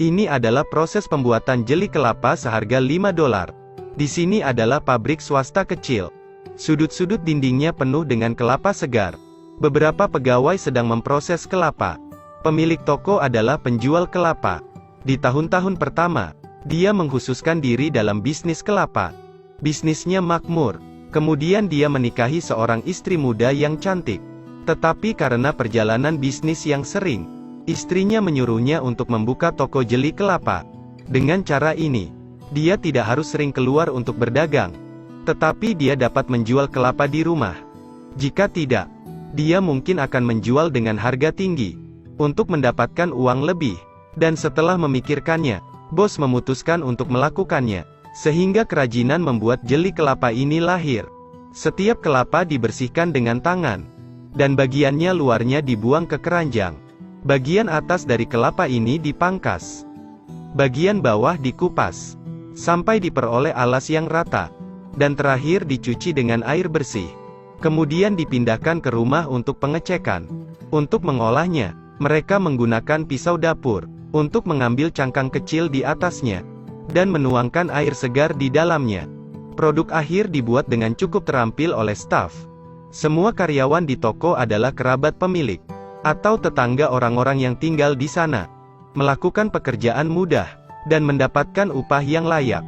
Ini adalah proses pembuatan jeli kelapa seharga $5. Di sini adalah pabrik swasta kecil. Sudut-sudut dindingnya penuh dengan kelapa segar. Beberapa pegawai sedang memproses kelapa. Pemilik toko adalah penjual kelapa. Di tahun-tahun pertama, dia mengkhususkan diri dalam bisnis kelapa. Bisnisnya makmur. Kemudian dia menikahi seorang istri muda yang cantik. Tetapi karena perjalanan bisnis yang sering, istrinya menyuruhnya untuk membuka toko jeli kelapa. Dengan cara ini, dia tidak harus sering keluar untuk berdagang. Tetapi dia dapat menjual kelapa di rumah. Jika tidak, dia mungkin akan menjual dengan harga tinggi untuk mendapatkan uang lebih. Dan setelah memikirkannya, bos memutuskan untuk melakukannya. Sehingga kerajinan membuat jeli kelapa ini lahir. Setiap kelapa dibersihkan dengan tangan, dan bagiannya luarnya dibuang ke keranjang. Bagian atas dari kelapa ini dipangkas. Bagian bawah dikupas, sampai diperoleh alas yang rata. Dan terakhir dicuci dengan air bersih. Kemudian dipindahkan ke rumah untuk pengecekan. Untuk mengolahnya, mereka menggunakan pisau dapur, untuk mengambil cangkang kecil di atasnya, dan menuangkan air segar di dalamnya. Produk akhir dibuat dengan cukup terampil oleh staf. Semua karyawan di toko adalah kerabat pemilik, atau tetangga orang-orang yang tinggal di sana. Melakukan pekerjaan mudah, dan mendapatkan upah yang layak.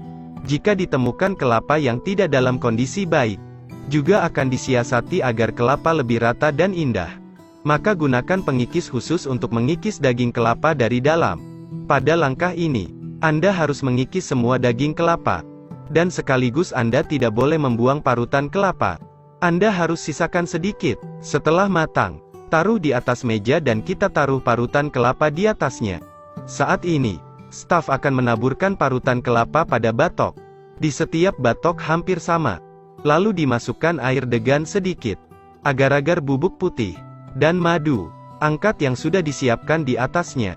Jika ditemukan kelapa yang tidak dalam kondisi baik, juga akan disiasati agar kelapa lebih rata dan indah. Maka gunakan pengikis khusus untuk mengikis daging kelapa dari dalam. Pada langkah ini, Anda harus mengikis semua daging kelapa. Dan sekaligus Anda tidak boleh membuang parutan kelapa. Anda harus sisakan sedikit. Setelah matang, taruh di atas meja dan kita taruh parutan kelapa di atasnya. Saat ini, staf akan menaburkan parutan kelapa pada batok. Di setiap batok hampir sama. Lalu dimasukkan air degan sedikit, agar-agar bubuk putih, dan madu. Angkat yang sudah disiapkan di atasnya.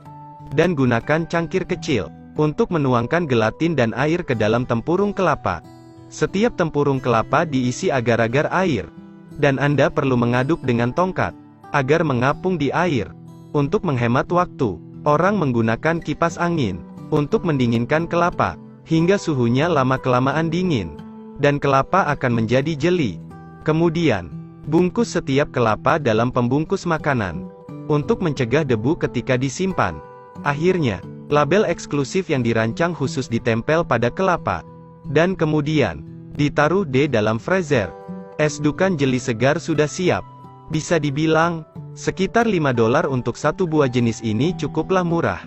Dan gunakan cangkir kecil, untuk menuangkan gelatin dan air ke dalam tempurung kelapa. Setiap tempurung kelapa diisi agar-agar air. Dan Anda perlu mengaduk dengan tongkat, agar mengapung di air. Untuk menghemat waktu, orang menggunakan kipas angin untuk mendinginkan kelapa, hingga suhunya lama-kelamaan dingin, dan kelapa akan menjadi jeli. Kemudian, bungkus setiap kelapa dalam pembungkus makanan, untuk mencegah debu ketika disimpan. Akhirnya, label eksklusif yang dirancang khusus ditempel pada kelapa, dan kemudian, ditaruh di dalam freezer. Es dukan jeli segar sudah siap. Bisa dibilang, sekitar $5 untuk satu buah jenis ini cukuplah murah.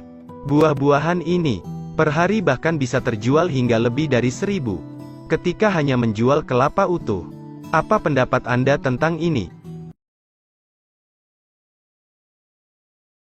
Buah-buahan ini, per hari bahkan bisa terjual hingga lebih dari 1.000, ketika hanya menjual kelapa utuh. Apa pendapat Anda tentang ini?